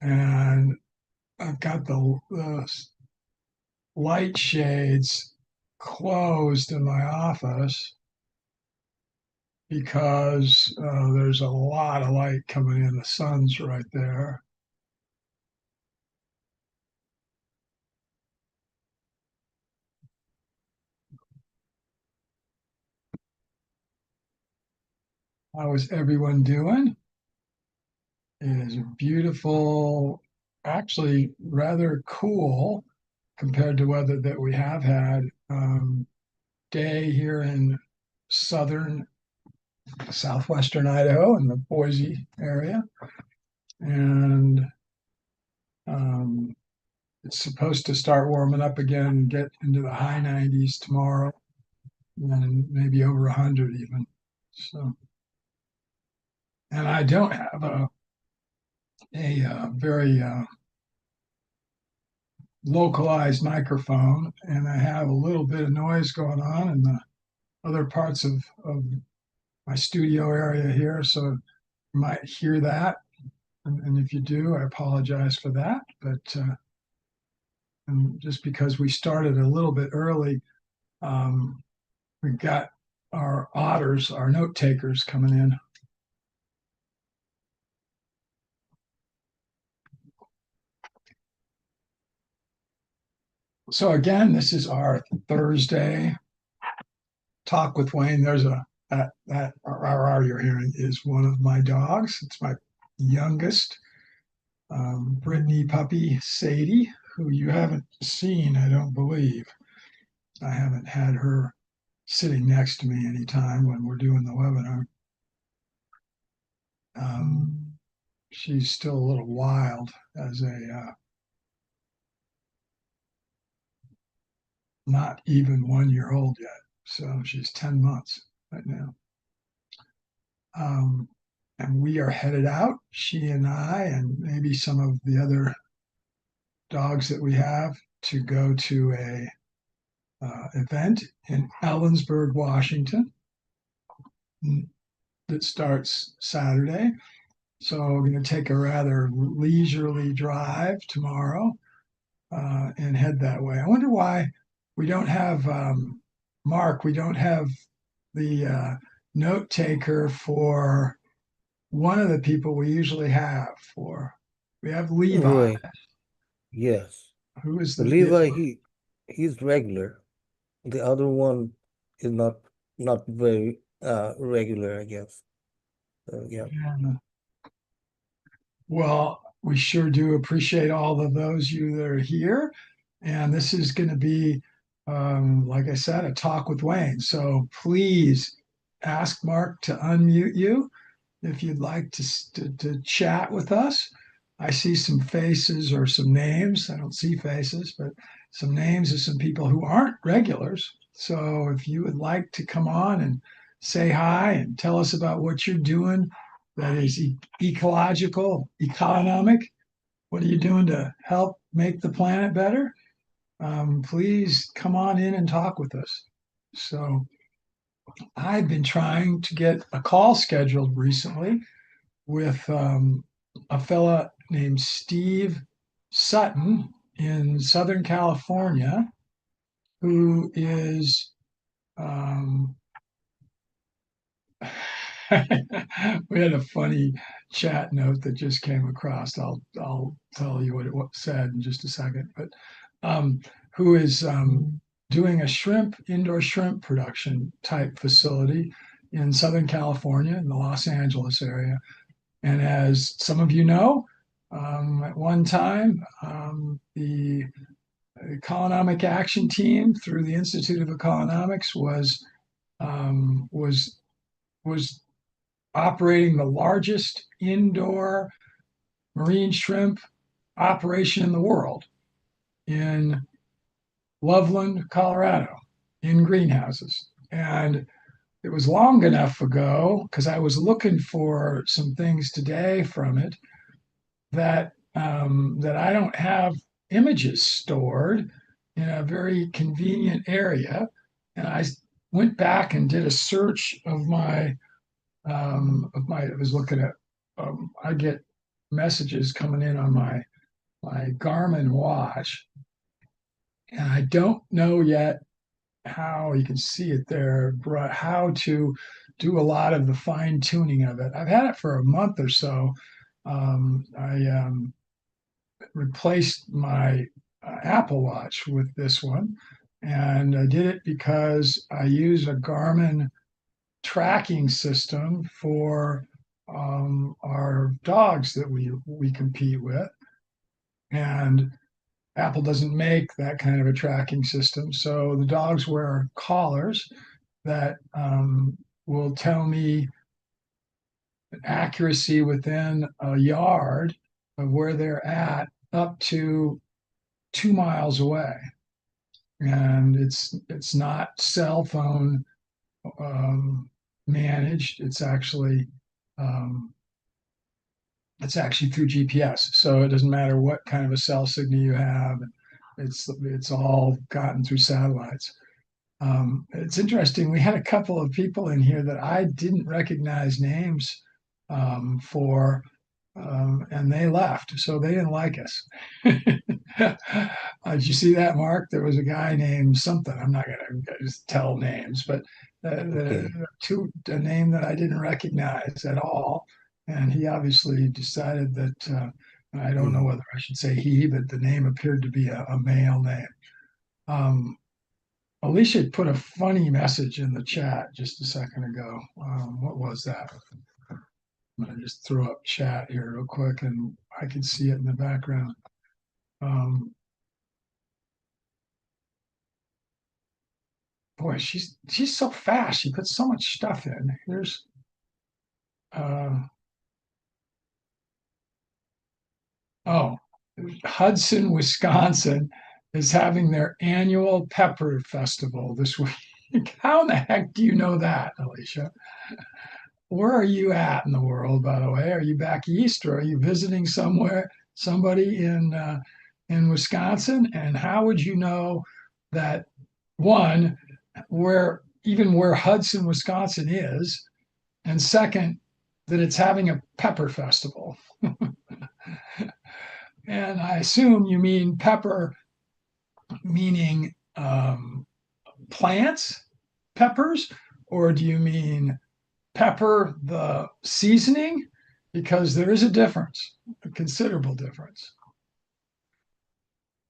and I've got the light shades closed in my office because there's a lot of light coming in. The sun's right there. How is everyone doing? It is a beautiful, actually rather cool compared to weather that we have had day here in southern southwestern Idaho in the Boise area. And um, it's supposed to start warming up again and get into the high 90s tomorrow and maybe over 100 even. So, and I don't have a very localized microphone, and I have a little bit of noise going on in the other parts of my studio area here. So you might hear that. And if you do, I apologize for that. But and just because we started a little bit early, we've got our otters, our note takers coming in. So again, this is our Thursday talk with Wayne. There's that RR you're hearing is one of my dogs. It's my youngest, Brittany puppy Sadie, who you haven't seen, I don't believe. I haven't had her sitting next to me anytime when we're doing the webinar. She's still a little wild as a not even 1 year old yet. So she's 10 months right now. And we are headed out, she and I, and maybe some of the other dogs that we have, to go to a event in Ellensburg, Washington, that starts Saturday. So we're going to take a rather leisurely drive tomorrow and head that way. I wonder why we don't have Mark. We don't have the note taker for one of the people we usually have for. We have Levi, Right. Yes. who is The the Levi, he's regular. The other one is not very regular, I guess. Yeah. yeah. Well, we sure do appreciate all of those you that are here. And this is going to be, like I said, a talk with Wayne. So please ask Mark to unmute you if you'd like to chat with us. I see some faces or some names. I don't see faces, but some names of some people who aren't regulars. So if you would like to come on and say hi and tell us about what you're doing that is ecological, economic, what are you doing to help make the planet better? Please come on in and talk with us. So I've been trying to get a call scheduled recently with a fella named Steve Sutton in Southern California, who is we had a funny chat note that just came across. I'll tell you what it said in just a second. But who is doing a indoor shrimp production type facility in Southern California in the Los Angeles area. And as some of you know, at one time, the Economic Action Team through the Institute of Economics was was operating the largest indoor marine shrimp operation in the world in Loveland, Colorado, in greenhouses. And it was long enough ago because I was looking for some things today from it that I don't have images stored in a very convenient area. And I went back and did a search of my I was looking at I get messages coming in on my Garmin watch, and I don't know yet how you can see it there, but how to do a lot of the fine tuning of it. I've had it for a month or so. I replaced my Apple Watch with this one, and I did it because I use a Garmin tracking system for our dogs that we compete with, and Apple doesn't make that kind of a tracking system. So the dogs wear collars that will tell me accuracy within a yard of where they're at up to 2 miles away. And it's not cell phone managed. Um, it's actually through GPS. So it doesn't matter what kind of a cell signal you have. It's all gotten through satellites. It's interesting. We had a couple of people in here that I didn't recognize names for, and they left, so they didn't like us. Did you see that, Mark? There was a guy named something. I'm not going to just tell names, but Okay. a name that I didn't recognize at all, and he obviously decided that I don't know Mhm. whether I should say he, but the name appeared to be a male name. Um, Alicia put a funny message in the chat just a second ago. What was that? I'm going to just throw up chat here real quick and I can see it in the background. Um, Boy, she's so fast. She puts so much stuff in. Here's uh, oh, Hudson, Wisconsin is having their annual pepper festival this week. How in the heck do you know that, Alicia? Where are you at in the world, by the way? Are you back east, or are you visiting somebody in Wisconsin? And how would you know that one, where Hudson, Wisconsin is, and second, that it's having a pepper festival? And I assume you mean pepper, meaning plants, peppers, or do you mean pepper, the seasoning, because there is a difference, a considerable difference.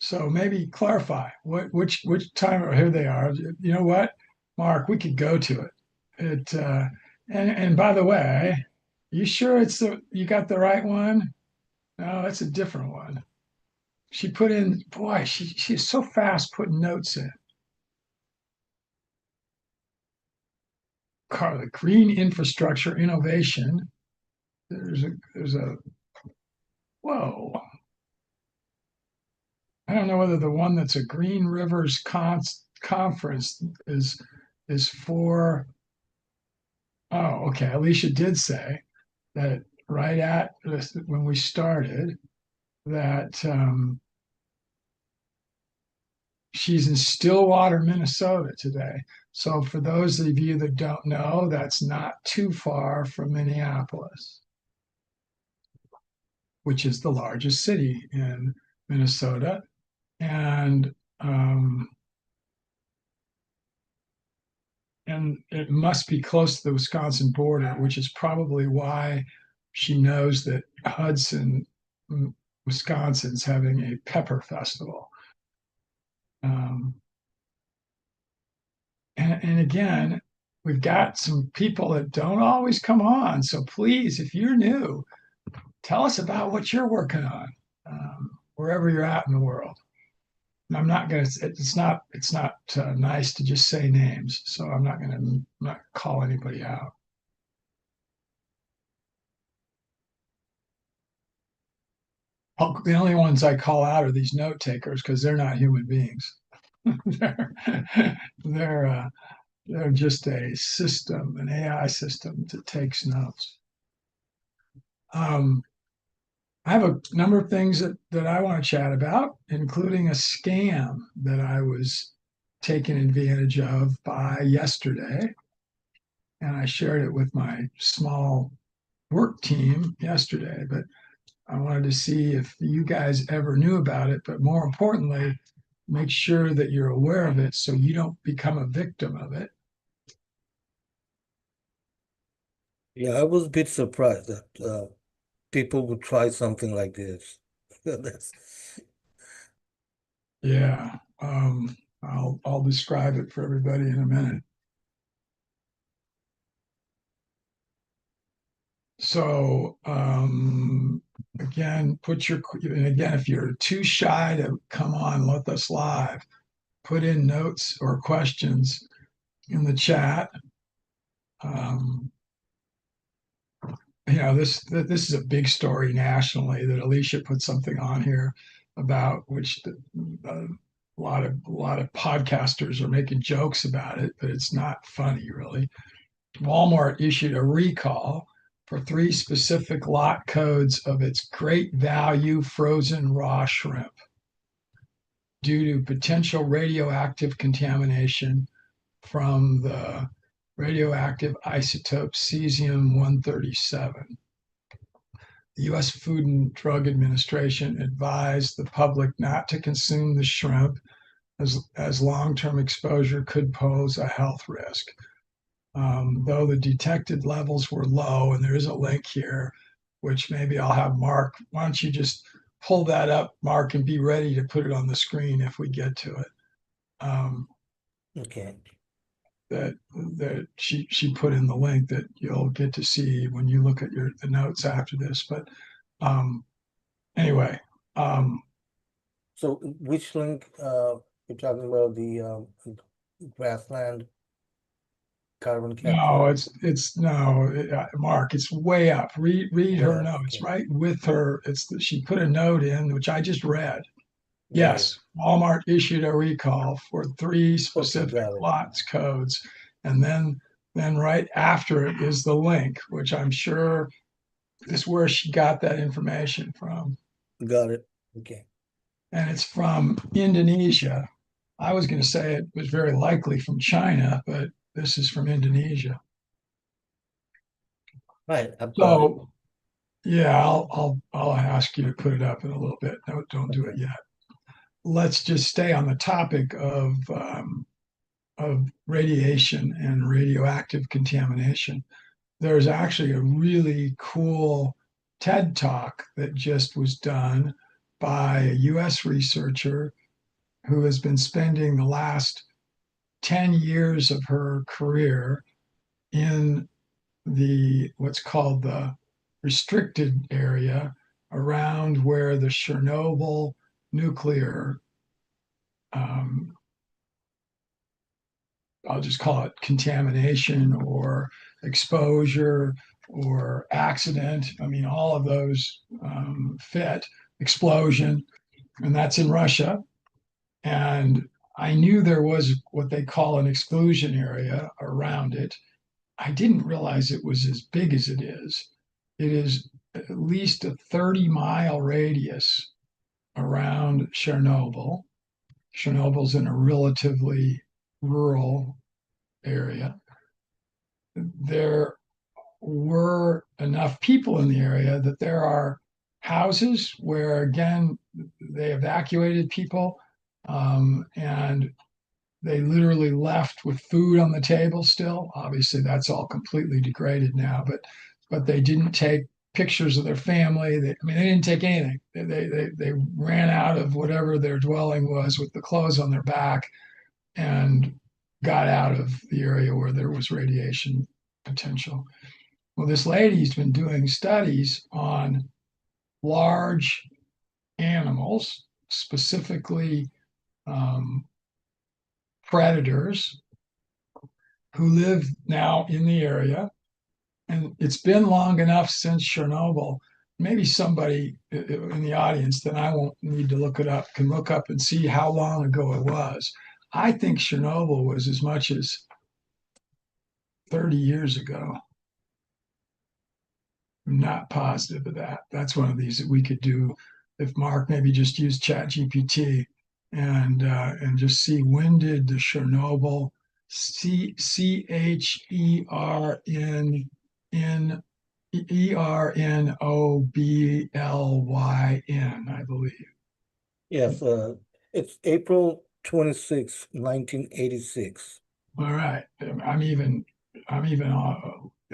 So maybe clarify which time. Oh, here they are. You know what, Mark? We could go to it. And by the way, you sure you got the right one? No, that's a different one. She put in. Boy, she's so fast putting notes in. Carla, green infrastructure innovation. There's a whoa. I don't know whether the one that's a Green Rivers conference is for. Oh, okay. Alicia did say that right at when we started that she's in Stillwater, Minnesota today. So for those of you that don't know, that's not too far from Minneapolis, which is the largest city in Minnesota, and um, and it must be close to the Wisconsin border, which is probably why she knows that Hudson, Wisconsin's having a pepper festival. Um, and again, we've got some people that don't always come on. So please, if you're new, tell us about what you're working on, wherever you're at in the world. I'm not going to. It's not nice to just say names, so I'm not going to not call anybody out. The only ones I call out are these note takers because they're not human beings. they're they're they're just a system, an AI system that takes notes. Um, I have a number of things that I want to chat about, including a scam that I was taken advantage of by yesterday. And I shared it with my small work team yesterday. But I wanted to see if you guys ever knew about it, but more importantly, make sure that you're aware of it so you don't become a victim of it. Yeah, I was a bit surprised that people would try something like this. That's Yeah. I'll describe it for everybody in a minute. So again, and again, if you're too shy to come on with us live, put in notes or questions in the chat. Um, this is a big story nationally that Alicia put something on here about which a lot of podcasters are making jokes about it, but it's not funny really. Walmart issued a recall for 3 specific lot codes of its great value frozen raw shrimp due to potential radioactive contamination from the radioactive isotope cesium-137. The U.S. Food and Drug Administration advised the public not to consume the shrimp as long-term exposure could pose a health risk. Though the detected levels were low, and there is a link here, which maybe I'll have Mark. Why don't you just pull that up, Mark, and be ready to put it on the screen if we get to it. okay. That she put in the link that you'll get to see when you look at the notes after this. But anyway, So which link you're talking about the grassland carbon no, capture? it's no, Mark, it's way up. Read Way her up, notes okay. right with her. She put a note in which I just read. Right. Yes, Walmart issued a recall for 3 Okay, specific got it. lots codes, and then right after it is the link, which I'm sure is where she got that information from, Got it. Okay. and it's from Indonesia. I was going to say it was very likely from China, but this is from Indonesia. Right, I've got it. So yeah, I'll ask you to put it up in a little bit. No, don't do Okay. it yet. Let's just stay on the topic of radiation and radioactive contamination. There's actually a really cool TED talk that just was done by a US researcher who has been spending the last 10 years of her career in the what's called the restricted area around where the Chernobyl nuclear um, I'll just call it contamination or exposure or accident. I mean, all of those fit explosion, and that's in Russia. And I knew there was what they call an exclusion area around it. I didn't realize it was as big as it is. It is at least a 30-mile radius around Chernobyl. Chernobyl's in a relatively rural area. There were enough people in the area that there are houses where, again, they evacuated people and they literally left with food on the table still. Obviously, that's all completely degraded now, but they didn't take pictures of their family. They didn't take anything. They ran out of whatever their dwelling was with the clothes on their back and got out of the area where there was radiation potential. Well, this lady's been doing studies on large animals, specifically um, predators who live now in the area. And it's been long enough since Chernobyl. Maybe somebody in the audience, then I won't need to look it up, can look up and see how long ago it was. I think Chernobyl was as much as 30 years ago. I'm not positive of that. That's one of these that we could do if Mark maybe just used Chat GPT and just see when did the Chernobyl CHERN Ernobhlyn, I believe. Yes, it's April 26, 1986. All right. I'm even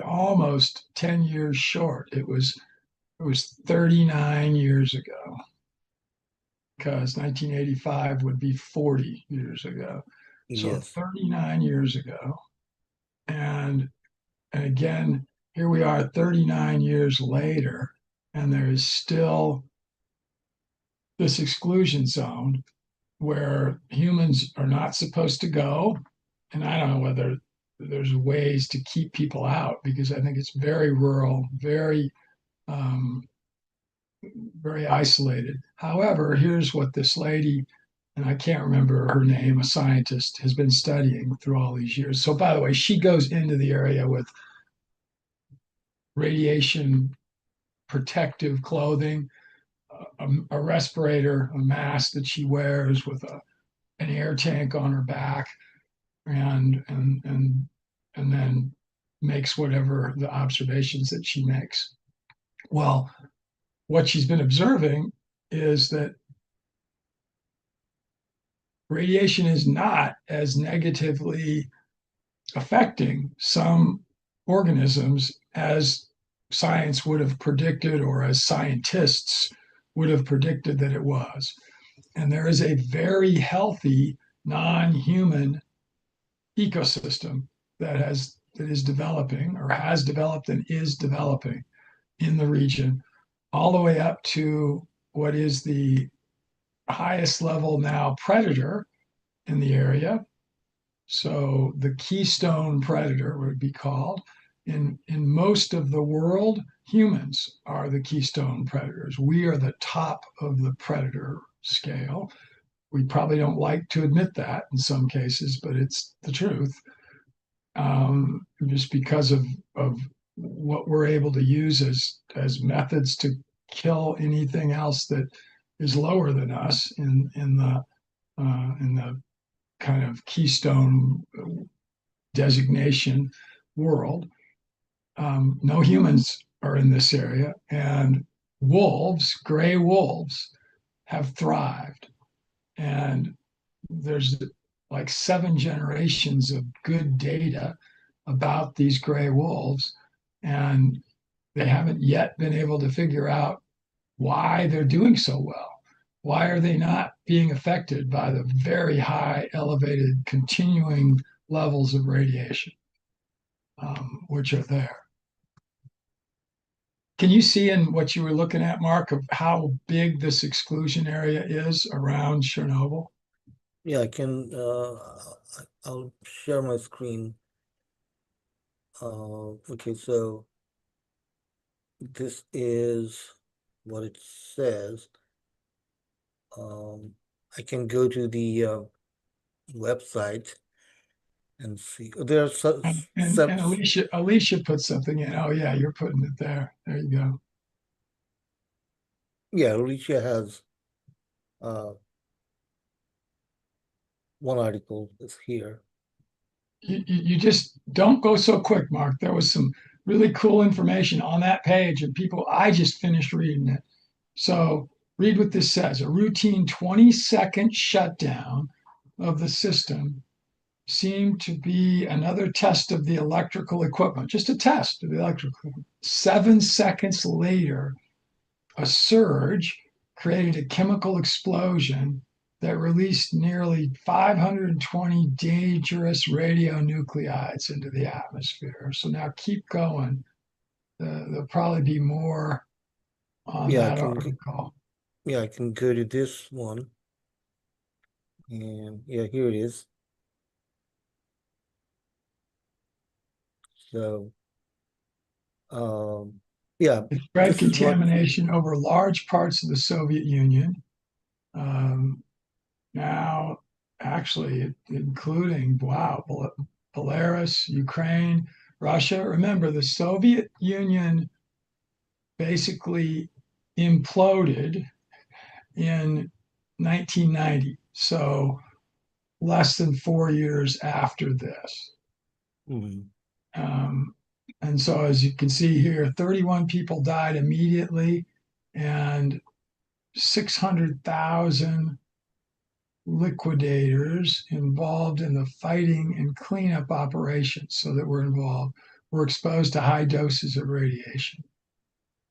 almost 10 years short. It was 39 years ago because 1985 would be 40 years ago. So Yes. 39 years ago. And and again, here we are 39 years later, and there is still this exclusion zone where humans are not supposed to go. And I don't know whether there's ways to keep people out because I think it's very rural, um, very isolated. However, here's what this lady, and I can't remember her name, a scientist, has been studying through all these years. So, by the way, she goes into the area with radiation protective clothing, a respirator, a mask that she wears with an air tank on her back, and then makes whatever the observations that she makes. Well, what she's been observing is that radiation is not as negatively affecting some organisms as science would have predicted or as scientists would have predicted that it was. And there is a very healthy non-human ecosystem that is developing or has developed and is developing in the region, all the way up to what is the highest level now predator in the area. So the keystone predator would be called. In most of the world, humans are the keystone predators. We are the top of the predator scale. We probably don't like to admit that in some cases, but it's the truth. Just because of what we're able to use as methods to kill anything else that is lower than us in the kind of keystone designation world. No humans are in this area, and wolves, gray wolves, have thrived. And there's like 7 generations of good data about these gray wolves, and they haven't yet been able to figure out why they're doing so well. Why are they not being affected by the very high, elevated, continuing levels of radiation, which are there? Can you see in what you were looking at, Mark, of how big this exclusion area is around Chernobyl? Yeah, I'll share my screen. Okay, so this is what it says. I can go to the website and see. There are And Alicia put something in. Oh yeah, you're putting it there. There you go. yeah, Alicia has uh, one article is here. You just don't go so quick, Mark. There was some really cool information on that page, and I just finished reading it. So read what this says. A routine 20-second shutdown of the system seemed to be another test of the electrical equipment, just a test of the electrical equipment. 7 seconds later, a surge created a chemical explosion that released nearly 520 dangerous radionuclides into the atmosphere. So now keep going. There'll probably be more on Yeah, that article. I can go to this one. And yeah, here it is. So, yeah, It spread this is what, contamination over large parts of the Soviet Union. Um, Now, actually, including, wow, Belarus, Ukraine, Russia. Remember, the Soviet Union basically imploded in 1990. So less than 4 years after this. Mhm. Um, And so, as you can see here, 31 people died immediately, and 600,000 liquidators involved in the fighting and cleanup operations, so that were involved, were exposed to high doses of radiation.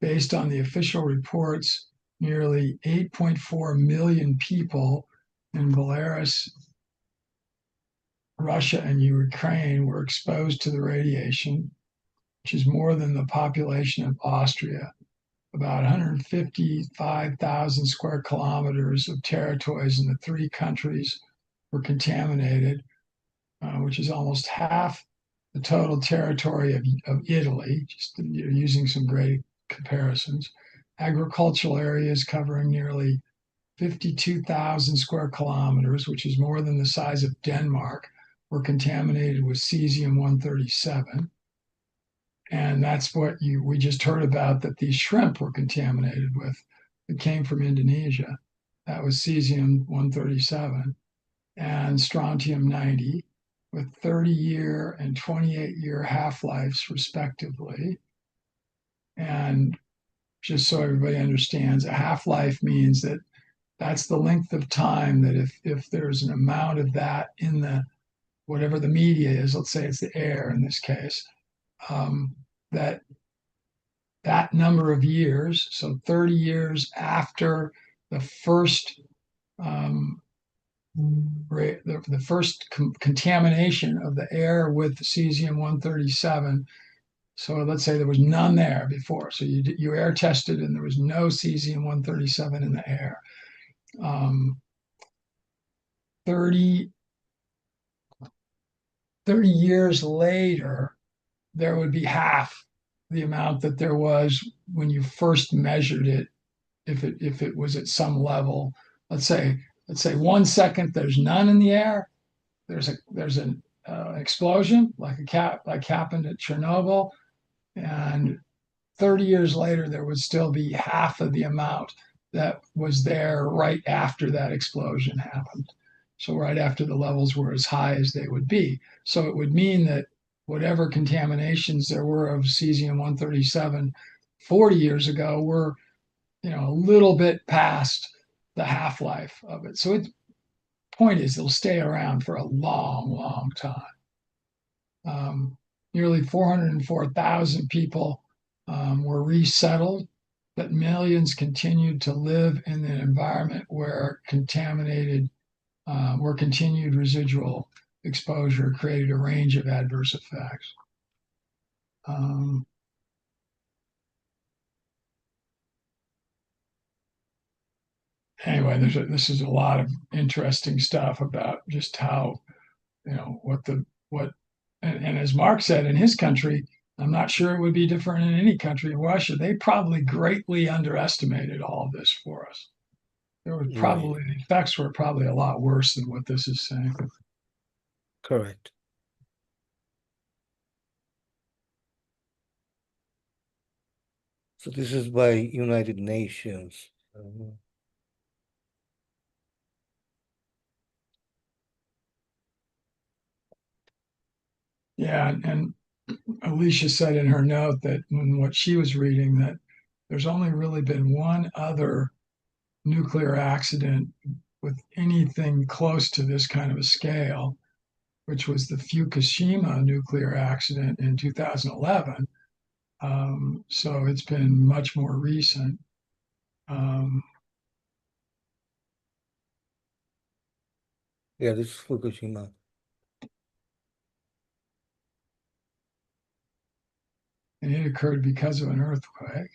Based on the official reports, nearly 8.4 million people in Belarus, Russia, and Ukraine were exposed to the radiation, which is more than the population of Austria. About 155,000 square kilometers of territories in the three countries were contaminated, which is almost half the total territory of Italy, just using some great comparisons. Agricultural areas covering nearly 52,000 square kilometers, which is more than the size of Denmark, were contaminated with cesium-137. And that's what we just heard about, that these shrimp were contaminated with. It came from Indonesia. That was cesium-137 and strontium-90 with 30-year and 28-year half-lives respectively. And just so everybody understands, a half-life means that that's the length of time that if there's an amount of that in the whatever the media is, let's say it's the air in this case, that number of years, so 30 years after the first the first contamination of the air with cesium-137. So let's say there was none there before. So you air tested and there was no cesium-137 in the air. 30 years later, there would be half the amount that there was when you first measured it, if it was at some level. Let's say 1 second there's none in the air. There's an explosion like happened at Chernobyl, and 30 years later there would still be half of the amount that was there right after that explosion happened. So right after the levels were as high as they would be. So it would mean that whatever contaminations there were of cesium-137 40 years ago were, a little bit past the half-life of it. So its point is they'll stay around for a long, long time. Nearly 404,000 people were resettled, but millions continued to live in an environment where continued residual exposure created a range of adverse effects. Anyway, this is a lot of interesting stuff about just how, and as Mark said, in his country, I'm not sure it would be different in any country in Russia. They probably greatly underestimated all of this for us. Right. The effects were probably a lot worse than what this is saying. Correct. So this is by United Nations. Yeah, and Alicia said in her note that when what she was reading, that there's only really been one other nuclear accident with anything close to this kind of a scale, which was the Fukushima nuclear accident in 2011. So it's been much more recent. Yeah, this is Fukushima. And it occurred because of an earthquake.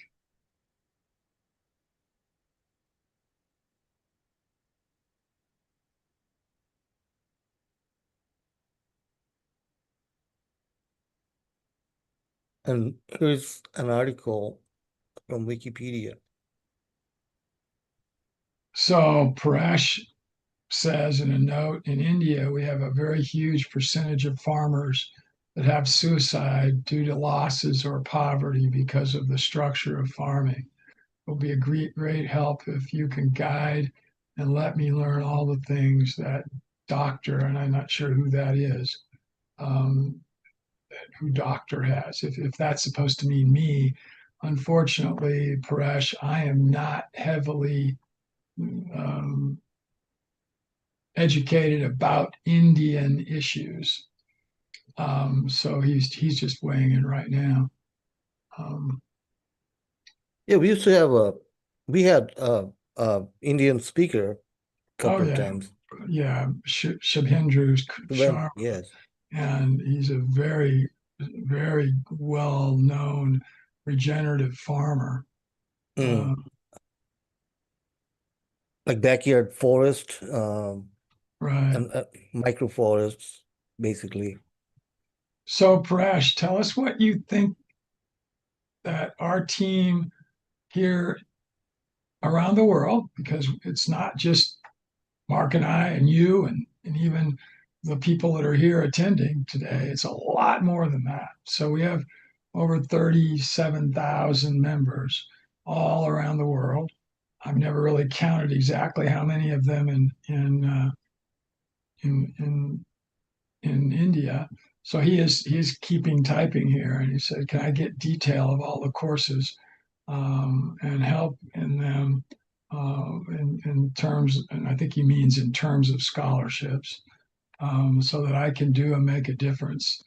And here's an article from Wikipedia. So Paresh says in a note, in India, we have a very huge percentage of farmers that have suicide due to losses or poverty because of the structure of farming. It will be a great help if you can guide and let me learn all the things that doctor, and I'm not sure who that is, who doctor has. If that's supposed to mean me, unfortunately, Paresh, I am not heavily um, educated about Indian issues. So he's just weighing in right now. Um, Yeah, we used to have we had Indian speaker a oh couple of yeah, times. yeah, Shubhendru When, Sharma, yes. and he's a very, very well known regenerative farmer. Mm. Uh, Like backyard forest, right. and micro forests, basically. So, Paresh, tell us what you think that our team here around the world, because it's not just Mark and I and you and even the people that are here attending today, it's a lot more than that. So we have over 37,000 members all around the world. I've never really counted exactly how many of them in in India. So he's keeping typing here, and he said, "Can I get detail of all the courses and help in them in terms?" And I think he means in terms of scholarships, so that I can do and make a difference,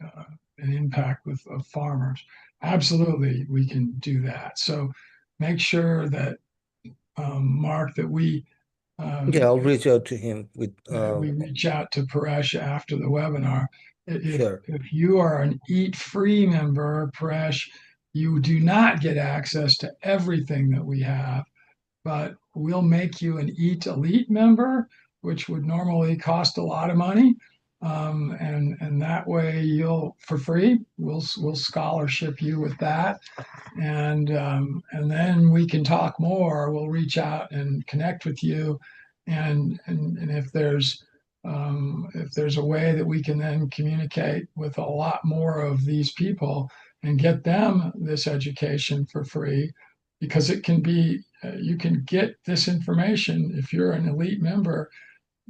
an impact with of farmers. Absolutely, we can do that. So make sure that Mark, that Yeah, um, I'll reach out to him with we reach out to Paresh after the webinar. sure. If you are an Eat Free member, Paresh, you do not get access to everything that we have, but we'll make you an Eat Elite member, which would normally cost a lot of money. And that way you'll for free. We'll scholarship you with that, and then we can talk more. We'll reach out and connect with you, and if there's a way that we can then communicate with a lot more of these people and get them this education for free, because it can be you can get this information if you're an elite member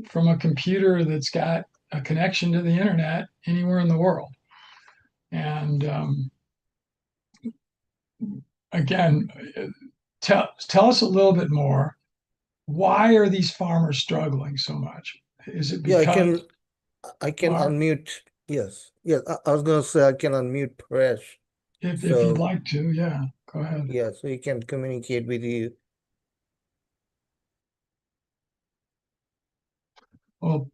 from a computer that's got a connection to the internet anywhere in the world. And again, tell us a little bit more. Why are these farmers struggling so much? Is it Yeah, because, I can Mark, unmute. Yes. Yes, I was gonna say I can unmute Paresh. if you'd So like to, yeah, go ahead. yeah, so he can communicate with you. Well,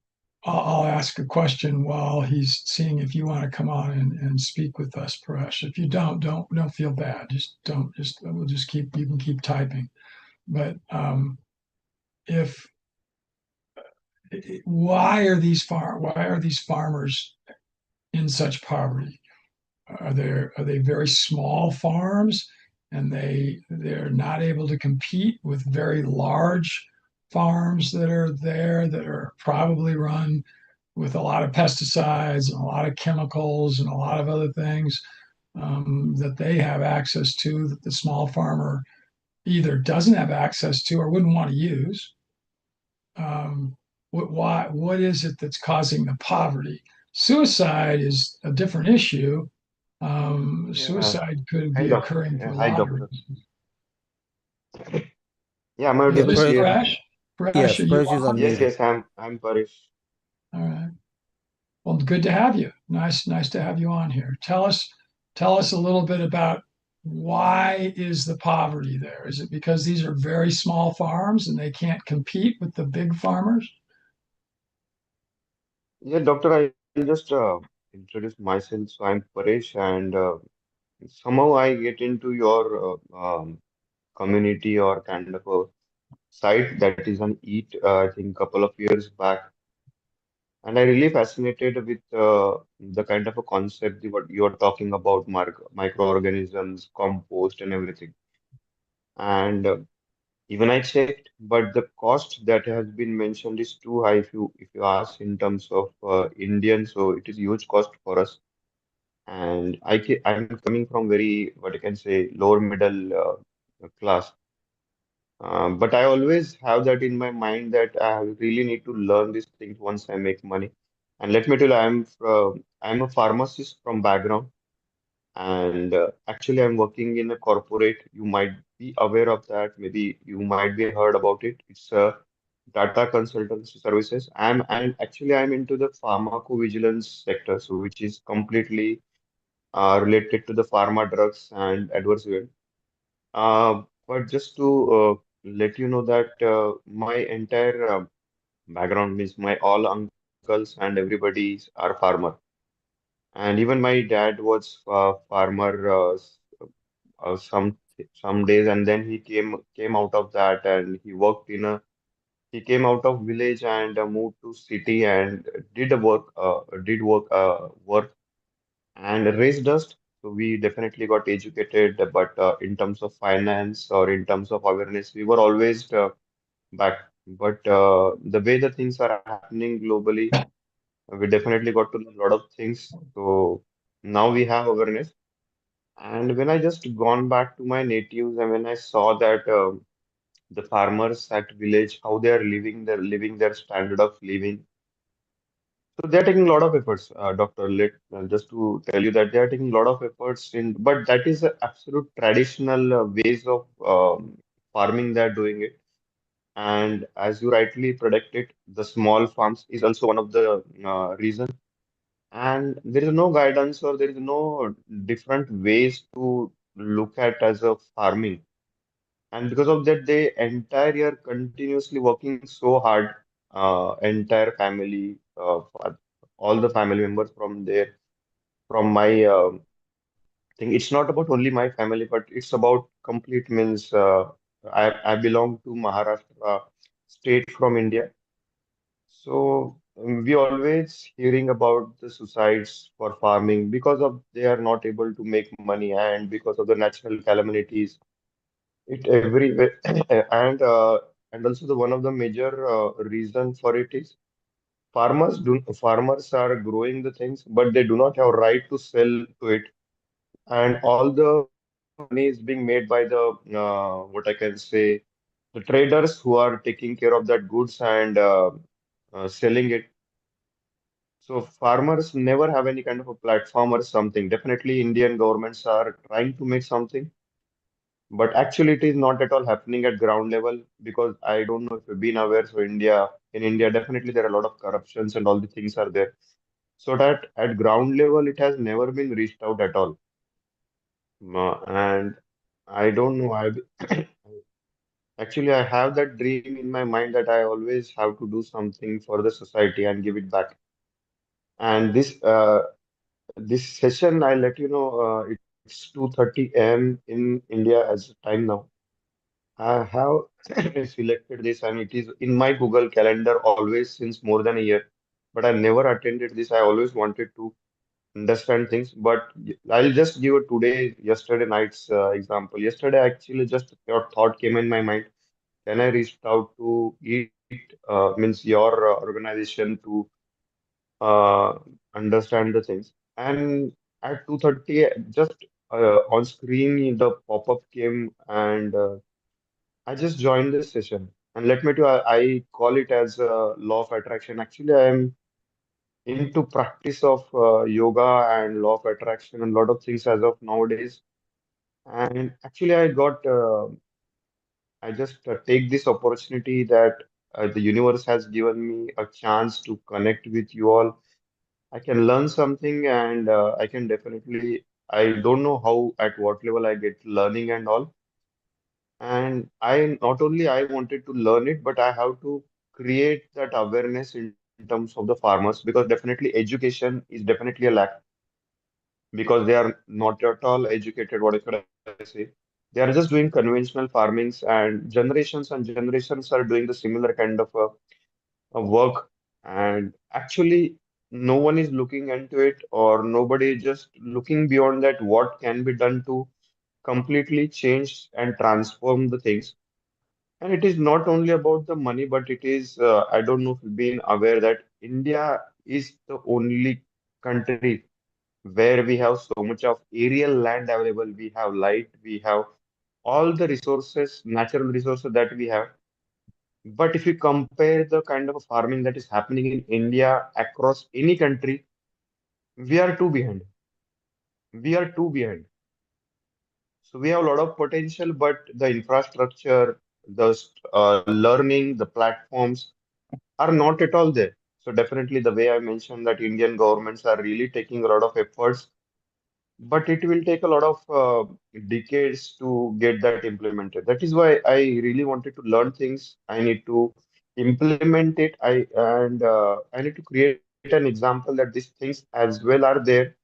I'll ask a question while he's seeing if you want to come on and speak with us, Paresh. If you don't feel bad. Just don't. Just we'll just keep. You can keep typing. But if why are these farmers in such poverty? Are they very small farms, and they're not able to compete with very large farms that are there that are probably run with a lot of pesticides and a lot of chemicals and a lot of other things that they have access to that the small farmer either doesn't have access to or wouldn't want to use. um, what is it that's causing the poverty? Suicide is a different issue. Yeah. Suicide could Hi, be doctor. occurring for Yeah, a hi, lot of doctor. reasons. Yeah, am I Yeah, Is audible this Paresh, clearly? Prash? Prash, yes, are you Paresh is on? Yes, unmuted. yes, I'm Paresh. All right. Well, good to have you. Nice to have you on here. Tell us a little bit about why is the poverty there? Is it because these are very small farms and they can't compete with the big farmers? Yeah, doctor, I'll just introduce myself. So I'm Paresh, and somehow I get into your community or kind of a site that is on Eat, I think couple of years back. And I really fascinated with the kind of a concept what you're talking about, microorganisms, compost, and everything. And even I checked, but the cost that has been mentioned is too high if you ask in terms of Indian, so it is huge cost for us. And I'm coming from very what I can say lower middle class. But I always have that in my mind that I really need to learn these things once I make money. And let me tell you, I'm a pharmacist from background, and actually I'm working in a corporate. You might be aware of that. Maybe you might be heard about it. It's data consultancy services. I'm into the pharmacovigilance sector, so which is completely related to the pharma drugs and adverse event. But just to let you know that my entire background means my all uncles and everybody are farmer, and even my dad was farmer some days, and then he came out of that, and he came out of village and moved to city and did work and raised us. So we definitely got educated, but in terms of finance or in terms of awareness, we were always back. But the way the things are happening globally, we definitely got to learn a lot of things. So now we have awareness. And when I just gone back to my natives and when I saw that the farmers at village, how they are living their standard of living. So they are taking a lot of efforts, Dr. Lit, just to tell you that they are taking a lot of efforts in, but that is a absolute traditional ways of farming they are doing it. And as you rightly predicted, the small farms is also one of the reason. And there is no guidance or there is no different ways to look at as a farming. And because of that, they entire year continuously working so hard, entire family, all the family members from there, from my thing. It's not about only my family, but it's about complete means. I belong to Maharashtra state from India. So we always hearing about the suicides for farming because of they are not able to make money and because of the natural calamities. It everywhere and also the one of the major reason for it is farmers are growing the things, but they do not have right to sell to it, and all the money is being made by the what I can say, the traders who are taking care of that goods and selling it. So farmers never have any kind of a platform or something. Definitely, Indian governments are trying to make something, but actually, it is not at all happening at ground level because I don't know if you've been aware. So in India, definitely there are a lot of corruptions and all the things are there. So that at ground level, it has never been reached out at all. And I don't know. I actually I have that dream in my mind that I always have to do something for the society and give it back. And this session, I let you know, it's 2:30 a.m. in India as time now. I have selected this and it is in my Google Calendar always since more than a year. But I never attended this. I always wanted to understand things. But I'll just give a yesterday night's example. Yesterday, actually, just your thought came in my mind. Then I reached out to it, means your organization to understand the things. And at 2:30, just on screen, the pop-up came and I just joined this session. And let me tell you, I call it as a law of attraction. Actually, I am into practice of yoga and law of attraction and a lot of things as of nowadays. And actually, I just take this opportunity that the universe has given me a chance to connect with you all. I can learn something and I can definitely, I don't know how, at what level I get learning and all. And I not only I wanted to learn it, but I have to create that awareness in terms of the farmers because definitely education is definitely a lack because they are not at all educated. What should I say? They are just doing conventional farmings and generations are doing the similar kind of a work. And actually, no one is looking into it or nobody is just looking beyond that what can be done to completely change and transform the things. And it is not only about the money, but it is, I don't know if you've been aware that India is the only country where we have so much of aerial land available. We have light, we have all the resources, natural resources that we have. But if you compare the kind of farming that is happening in India across any country, we are too behind. We are too behind. So we have a lot of potential, but the infrastructure, the learning, the platforms are not at all there. So definitely the way I mentioned that Indian governments are really taking a lot of efforts, but it will take a lot of decades to get that implemented. That is why I really wanted to learn things. I need to implement it. I need to create an example that these things as well are there.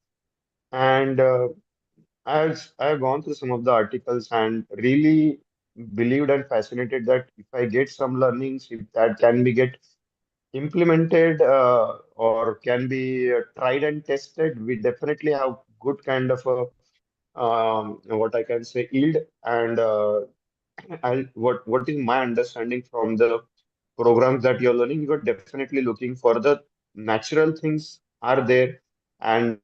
And I've gone through some of the articles and really believed and fascinated that if I get some learnings, if that can be get implemented or can be tried and tested, we definitely have good kind of a what I can say yield. And what is my understanding from the programs that you're learning, you're definitely looking for the natural things are there and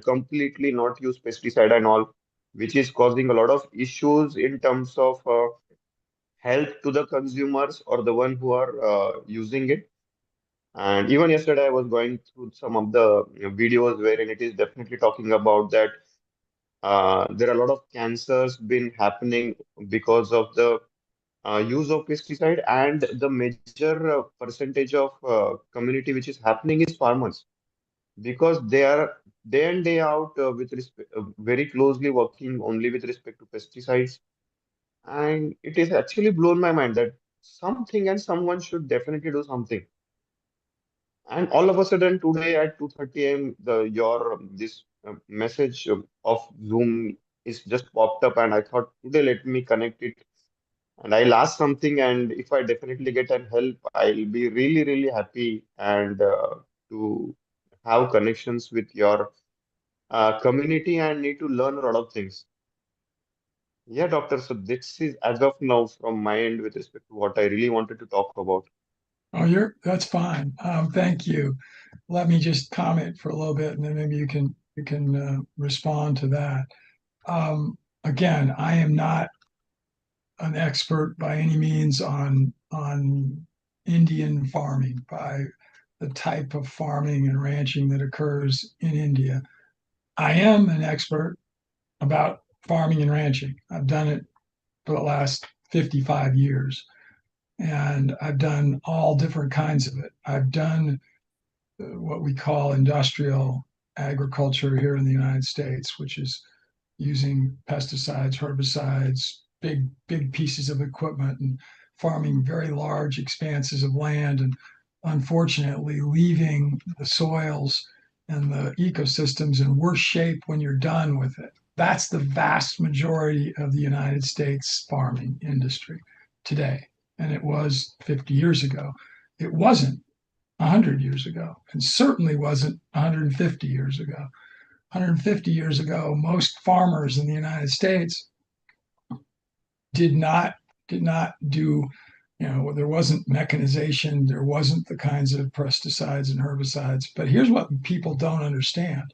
completely not use pesticide and all, which is causing a lot of issues in terms of health to the consumers or the one who are using it. And even yesterday, I was going through some of the videos wherein it is definitely talking about that there are a lot of cancers been happening because of the use of pesticide, and the major percentage of community which is happening is farmers, because they are day in day out with very closely working only with respect to pesticides. And it is actually blown my mind that something and someone should definitely do something. And all of a sudden today at 2:30 a.m. the your this message of Zoom is just popped up, and I thought today let me connect it and I'll ask something, and if I definitely get an help, I'll be really really happy and to have connections with your community and need to learn a lot of things. Yeah, doctor. So this is as of now from my end with respect to what I really wanted to talk about. Oh, that's fine. Thank you. Let me just comment for a little bit, and then maybe you can respond to that. Again, I am not an expert by any means on Indian farming, by the type of farming and ranching that occurs in India. I am an expert about farming and ranching. I've done it for the last 55 years, and I've done all different kinds of it. I've done what we call industrial agriculture here in the United States, which is using pesticides, herbicides, big pieces of equipment, and farming very large expanses of land, and unfortunately leaving the soils and the ecosystems in worse shape when you're done with it. That's the vast majority of the United States farming industry today. And it was 50 years ago. It wasn't 100 years ago, and certainly wasn't 150 years ago. 150 years ago, most farmers in the United States did not do, there wasn't mechanization, there wasn't the kinds of pesticides and herbicides. But here's what people don't understand: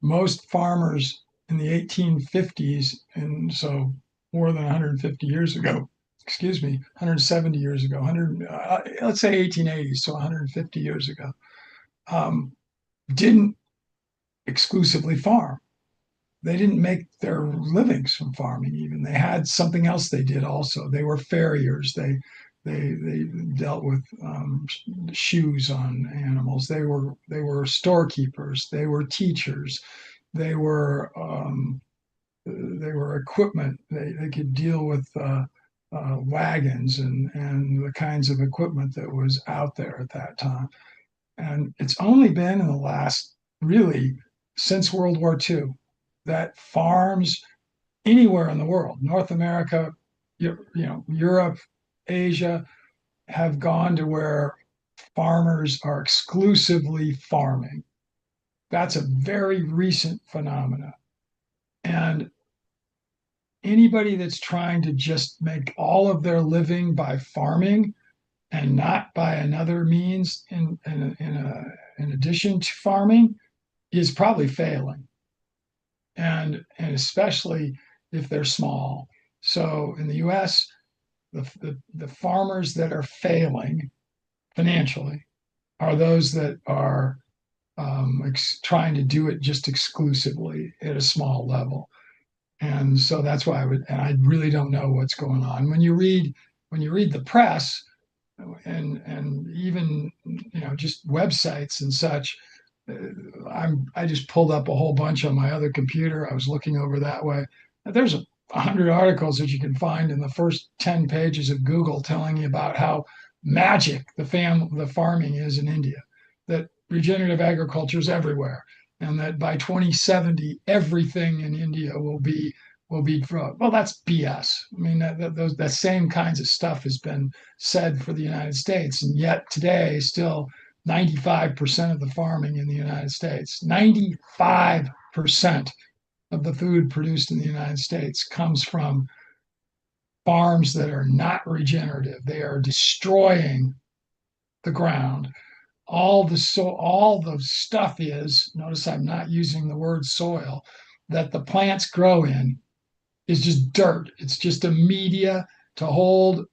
most farmers in the 1850s, and so more than 150 years ago, excuse me, 170 years ago, 100, let's say 1880s, so 150 years ago, um, didn't exclusively farm. They didn't make their livings from farming. Even they had something else they did also. They were farriers. They dealt with shoes on animals. They were storekeepers. They were teachers. They were equipment. They could deal with wagons and the kinds of equipment that was out there at that time. And it's only been in the last, really, since World War II, that farms anywhere in the world, North America, Europe, Asia, have gone to where farmers are exclusively farming. That's a very recent phenomena. And anybody that's trying to just make all of their living by farming and not by another means in addition to farming is probably failing, and especially if they're small. So in the U.S., the farmers that are failing financially are those that are trying to do it just exclusively at a small level. And so that's why and I really don't know what's going on. When you read the press and even, just websites and such, I just pulled up a whole bunch on my other computer. I was looking over that way. There's 100 articles that you can find in the first 10 pages of Google telling you about how magic the farming is in India, that regenerative agriculture is everywhere, and that by 2070 everything in India will be well, that's BS. I mean, that same kinds of stuff has been said for the United States, and yet today still 95% of the farming in the United States, 95% of the food produced in the United States comes from farms that are not regenerative. They are destroying the ground. All the stuff is, notice I'm not using the word soil, that the plants grow in is just dirt. It's just a media to hold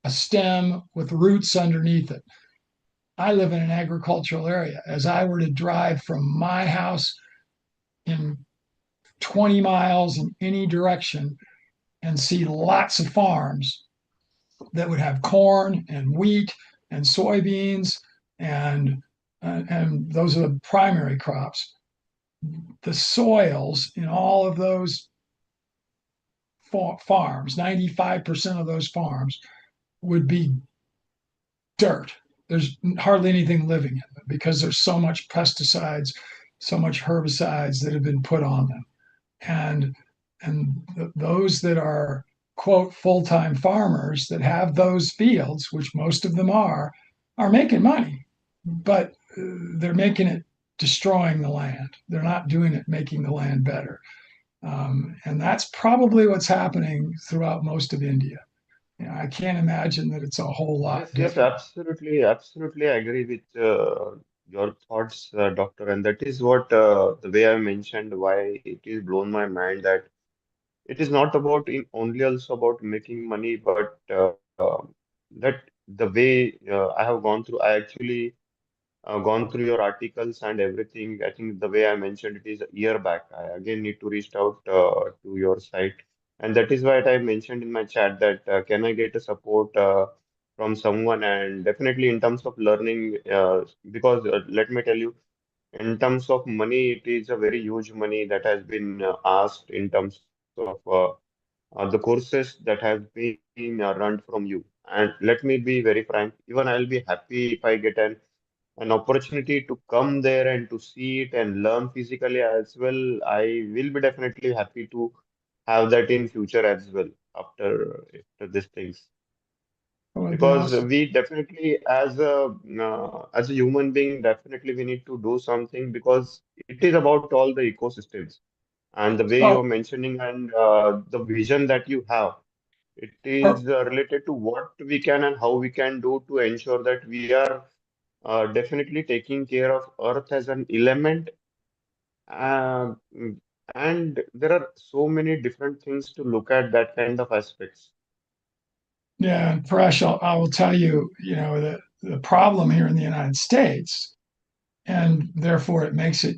a stem with roots underneath it. I live in an agricultural area. As I were to drive from my house in 20 miles in any direction and see lots of farms that would have corn and wheat and soybeans and those are the primary crops. The soils in all of those farms, 95% of those farms would be dirt. There's hardly anything living in them because there's so much pesticides, so much herbicides that have been put on them. And those that are quote full-time farmers that have those fields, which most of them are making money, but they're making it destroying the land. They're not doing it making the land better. And that's probably what's happening throughout most of India. I can't imagine that it's a whole lot Yes, yes, different. absolutely, absolutely. I agree with your thoughts, doctor. And that is what the way I mentioned why it is blown my mind that it is not about only also about making money, but that the way I have gone through, I actually gone through your articles and everything. I think the way I mentioned it is a year back. I again need to reach out to your site, and that is why I mentioned in my chat that can I get a support from someone, and definitely in terms of learning, because let me tell you, in terms of money, it is a very huge money that has been asked in terms of the courses that have been run from you. And let me be very frank, even I'll be happy if I get an opportunity to come there and to see it and learn physically as well. I will be definitely happy to have that in future as well after these things. It would be Because awesome. we definitely, as a human being, definitely we need to do something because it is about all the ecosystems and the way So, you're mentioning and the vision that you have. It per- is related to what we can and how we can do to ensure that we are definitely taking care of Earth as an element. Mm, and there are so many different things to look at that kind of aspects. yeah, Paresh, I will tell you, the problem here in the United States, and therefore it makes it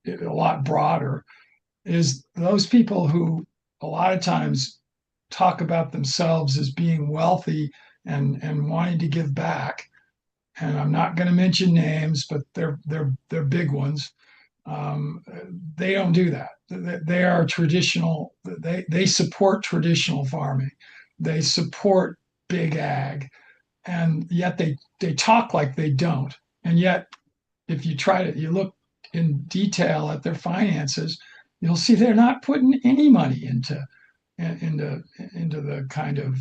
a lot broader, is those people who a lot of times talk about themselves as being wealthy and wanting to give back. And I'm not going to mention names, but they're big ones. Um, they don't do that. They are traditional. They support traditional farming. They support big ag, and yet they talk like they don't. And yet, if you look in detail at their finances, you'll see they're not putting any money into into the kind of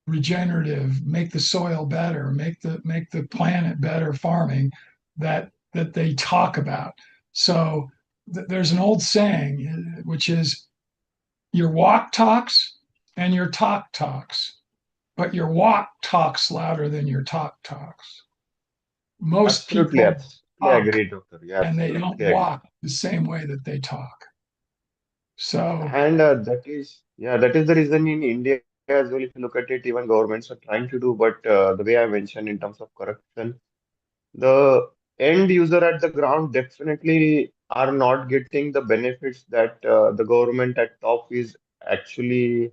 regenerative, make the soil better, make the planet better farming that they talk about. So there's an old saying, which is your walk talks and your talk talks, but your walk talks louder than your talk talks. Most Absolutely, people absolutely talk agree, doctor. Yeah, and they don't absolutely agree. walk the same way that they talk. So And that is Yeah, that is the reason in India as well, if you look at it, even governments are trying to do, but the way I mentioned in terms of corruption, the end user at the ground definitely are not getting the benefits that the government at top is actually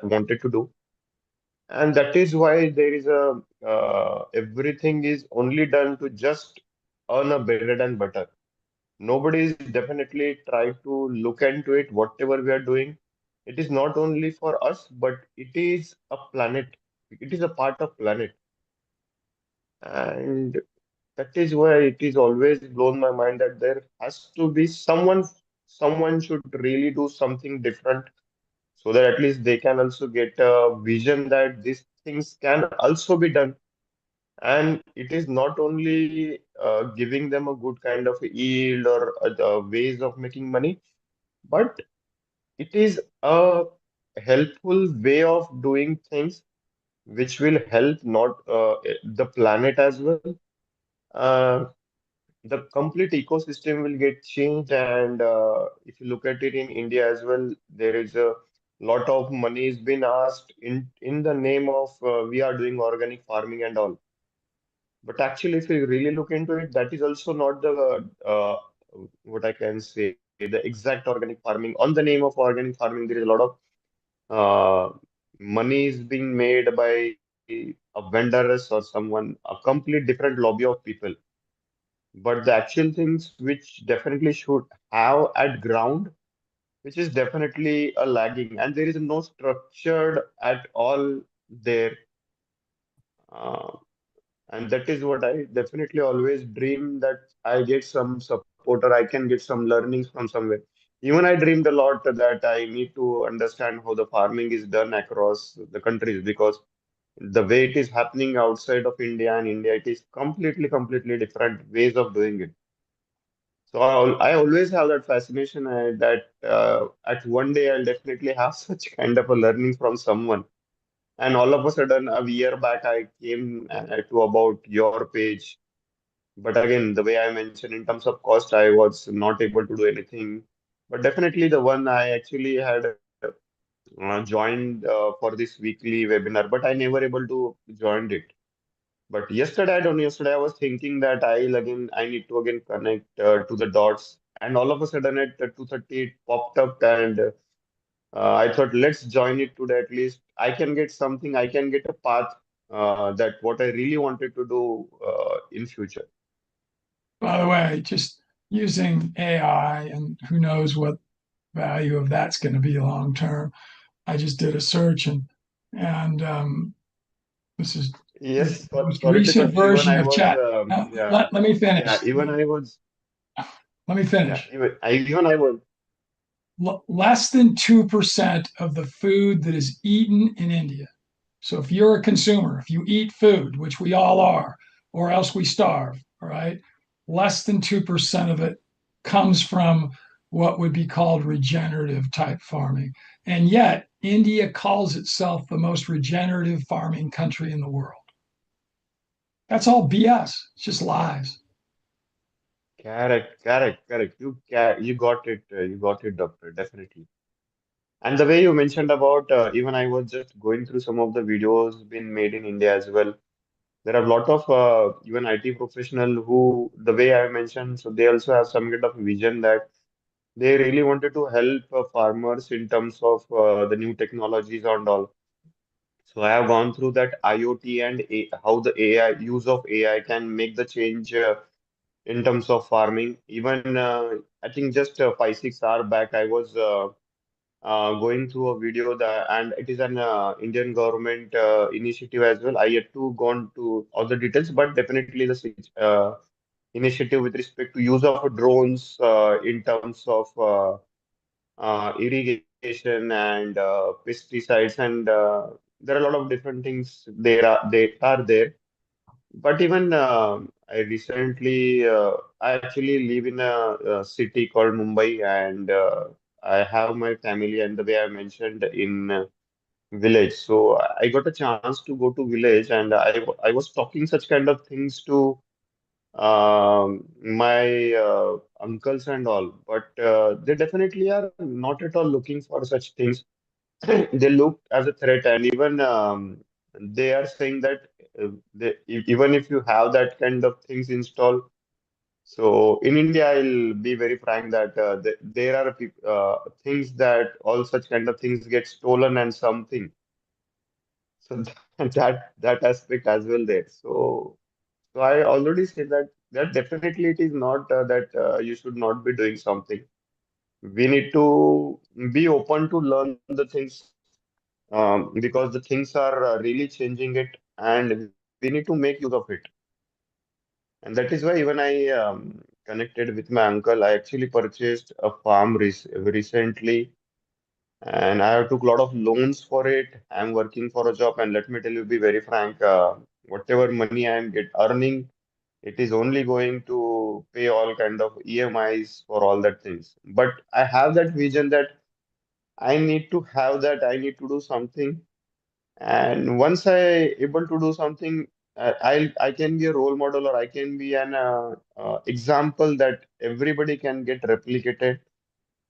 wanted to do. And that is why there is a everything is only done to just earn a bread and butter. Nobody is definitely try to look into it, whatever we are doing. It is not only for us, but it is a planet. It is a part of planet. And that is why it is always blown my mind that there has to be someone should really do something different so that at least they can also get a vision that these things can also be done. And it is not only giving them a good kind of yield or ways of making money, but it is a helpful way of doing things which will help not the planet as well. Uh, the complete ecosystem will get changed, and if you look at it in India as well, there is a lot of money is being asked in the name of we are doing organic farming and all. But actually, if you really look into it, that is also not the what I can say, the exact organic farming. On the name of organic farming, there is a lot of money is being made by a vendors or someone, a complete different lobby of people. But the actual things which definitely should have at ground, which is definitely a lagging, and there is no structured at all there. Uh, And that is what I definitely always dream that I get some support or I can get some learnings from somewhere. Even I dreamed a lot that I need to understand how the farming is done across the countries because the way it is happening outside of India and India, it is completely different ways of doing it. So I always have that fascination that at one day I'll definitely have such kind of a learning from someone. And all of a sudden, a year back, I came to about your page. But again, the way I mentioned in terms of cost, I was not able to do anything. But definitely the one I actually had joined for this weekly webinar, but I never able to join it. But yesterday, I don't know, yesterday I was thinking that I need to again connect to the dots. And all of a sudden at 2:30 it popped up and I thought let's join it today at least. I can get something, I can get a path that what I really wanted to do in future. By the way, just using AI and who knows what value of that's going to be long term. I just did a search and this is the Yes, most sorry to recent cut you. Even version I of was, chat. yeah, Let me yeah. finish. Even I was, Let me yeah. finish. Even I was. Less than 2% of the food that is eaten in India. So if you're a consumer, if you eat food, which we all are, or else we starve, all right, less than 2% of it comes from what would be called regenerative type farming. And yet, India calls itself the most regenerative farming country in the world. That's all BS. It's just lies. Correct. You got it. You got it, doctor. Definitely. And the way you mentioned about even I was just going through some of the videos been made in India as well. There are a lot of even IT professional who, the way I mentioned, so they also have some kind of vision that they really wanted to help farmers in terms of the new technologies and all. So I have gone through that IoT and how the AI use of AI can make the change in terms of farming. Even I think just 5 6 hours back, I was going through a video that, and it is an Indian government initiative as well. I yet to gone to all the details, but definitely the initiative with respect to use of drones in terms of irrigation and pesticides, and there are a lot of different things they are there. But even I recently, I actually live in a city called Mumbai, and I have my family, and the way I mentioned in village. So I got a chance to go to village, and I was talking such kind of things to my uncles and all, but they definitely are not at all looking for such things. they look as a threat, and even they are saying that even if you have that kind of things installed, so in India, I'll be very frank that there are things that all such kind of things get stolen and something. So that aspect as well there. So I already said that definitely it is not that you should not be doing something. We need to be open to learn the things because the things are really changing it, and we need to make use of it. And that is why even I connected with my uncle. I actually purchased a farm recently, and I have took a lot of loans for it. I'm working for a job, and let me tell you, be very frank, whatever money I am get earning, it is only going to pay all kind of EMIs for all that things. But I have that vision that I need to have that. I need to do something, and once I able to do something, I can be a role model, or I can be an example that everybody can get replicated.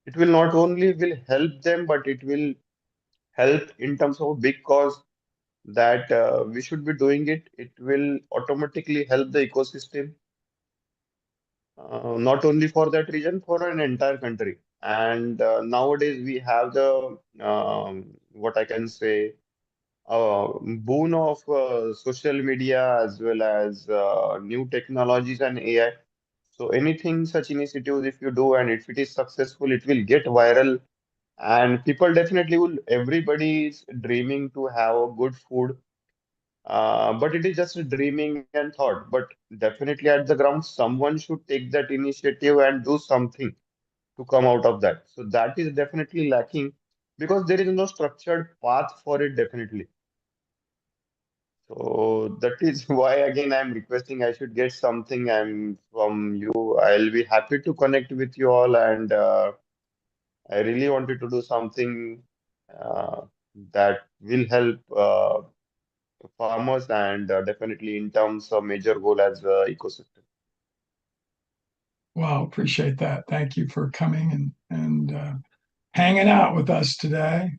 It will not only will help them, but it will help in terms of a big cause that we should be doing it. It will automatically help the ecosystem, not only for that region, for an entire country. And nowadays we have the what I can say boon of social media as well as new technologies and AI. So anything such initiatives, if you do and if it is successful, it will get viral, and people definitely will. Everybody is dreaming to have a good food, but it is just a dreaming and thought. But definitely at the ground, someone should take that initiative and do something to come out of that. So that is definitely lacking because there is no structured path for it, definitely. So that is why again I'm requesting I should get something from you. I'll be happy to connect with you all, and I really wanted to do something uh, that will help farmers, and definitely in terms of major goal as ecosystem. Well, appreciate that. Thank you for coming and hanging out with us today.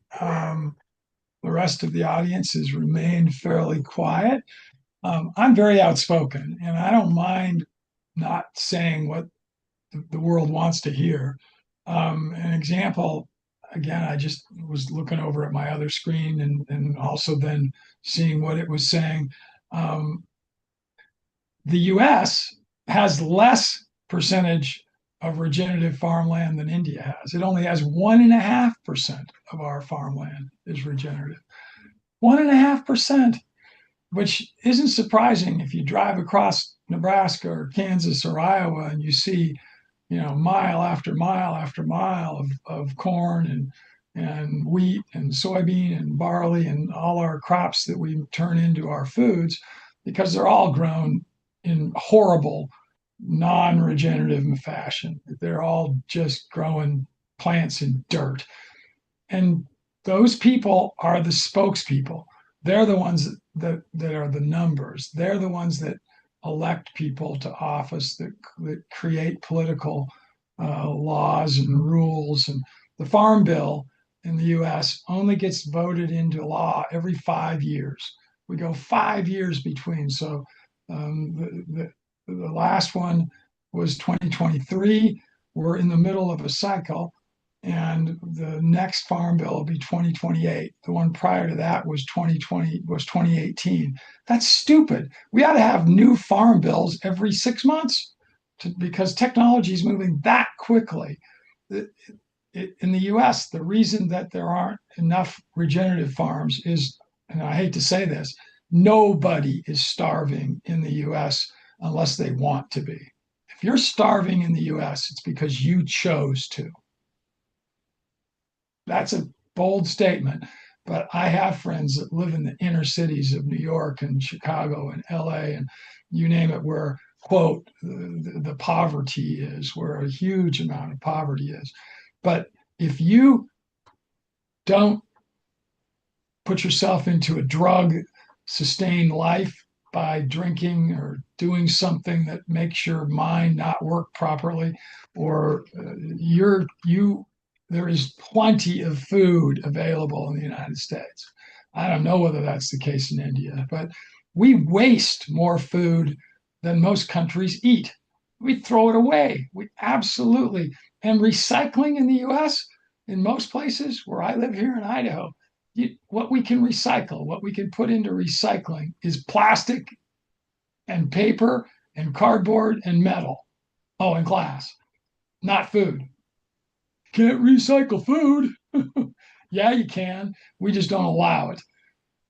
The rest of the audience has remained fairly quiet. I'm very outspoken, and I don't mind not saying what the world wants to hear. An example, again, I just was looking over at my other screen and also then seeing what it was saying. Um, the US has less percentage of regenerative farmland than India has. It only has 1.5% of our farmland is regenerative. 1.5%, which isn't surprising if you drive across Nebraska or Kansas or Iowa and you see, mile after mile after mile of corn and wheat and soybean and barley and all our crops that we turn into our foods, because they're all grown in horrible non-regenerative fashion. They're all just growing plants in dirt. And those people are the spokespeople. They're the ones that are the numbers. They're the ones that elect people to office, that create political laws and rules. And the Farm Bill in the US only gets voted into law every 5 years. We go 5 years between. So the last one was 2023. We're in the middle of a cycle, and the next farm bill will be 2028. The one prior to that was 2018. That's stupid. We ought to have new farm bills every 6 months because technology is moving that quickly. In the US, the reason that there aren't enough regenerative farms is, and I hate to say this, nobody is starving in the US unless they want to be. If you're starving in the US, it's because you chose to. That's a bold statement, but I have friends that live in the inner cities of New York and Chicago and LA and you name it, where, quote, the poverty is, where a huge amount of poverty is. But if you don't put yourself into a drug sustained life by drinking or doing something that makes your mind not work properly, or you there is plenty of food available in the United States. I don't know whether that's the case in India, but we waste more food than most countries eat. We throw it away. We absolutely. And recycling in the US, in most places where I live here in Idaho, what we can recycle, what we can put into recycling is plastic and paper and cardboard and metal. Oh, and glass, not food. Can't recycle food. Yeah, you can. We just don't allow it.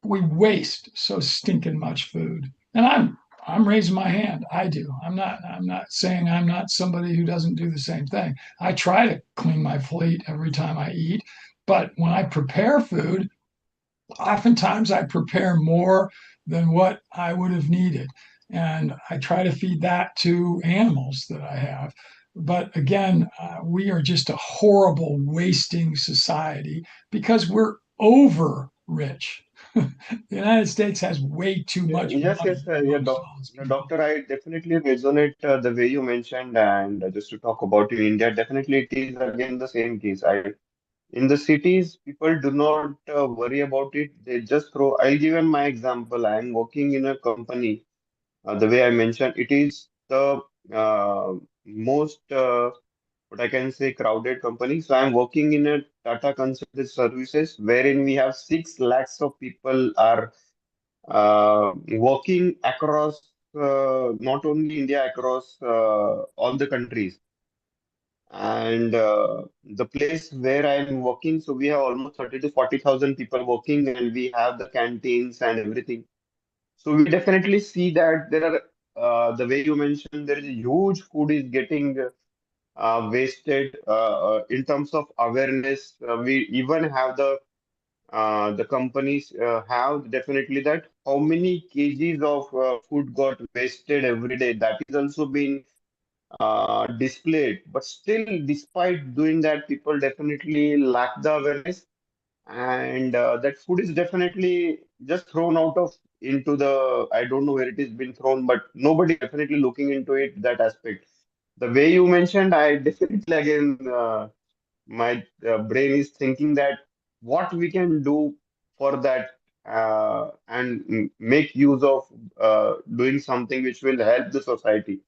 We waste so stinking much food. And I'm raising my hand. I do. I'm not saying I'm not somebody who doesn't do the same thing. I try to clean my plate every time I eat, but when I prepare food, oftentimes I prepare more than what I would have needed. And I try to feed that to animals that I have. But again, we are just a horrible wasting society because we're over rich. The United States has way too much Yes, money yes, for most of its people. doctor, I definitely resonate the way you mentioned, and just to talk about in India, definitely it is again the same case. In the cities, people do not worry about it. They just throw. I'll give you my example. I am working in a company. The way I mentioned, it is the most what I can say crowded company. So I'm working in a Tata Consultancy Services, wherein we have 6 lakhs of people are working across not only India, across all the countries. And the place where I'm working, so we have almost 30 to 40,000 people working, and we have the canteens and everything. So we definitely see that there are, the way you mentioned, there is a huge food is getting wasted. In terms of awareness, we even have the companies have definitely that how many kgs of food got wasted every day. That is also being displayed. But still, despite doing that, people definitely lack the awareness, and that food is definitely just thrown out of into the. I don't know where it is been thrown, but nobody definitely looking into it that aspect. The way you mentioned, I definitely again my brain is thinking that what we can do for that and make use of doing something which will help the society.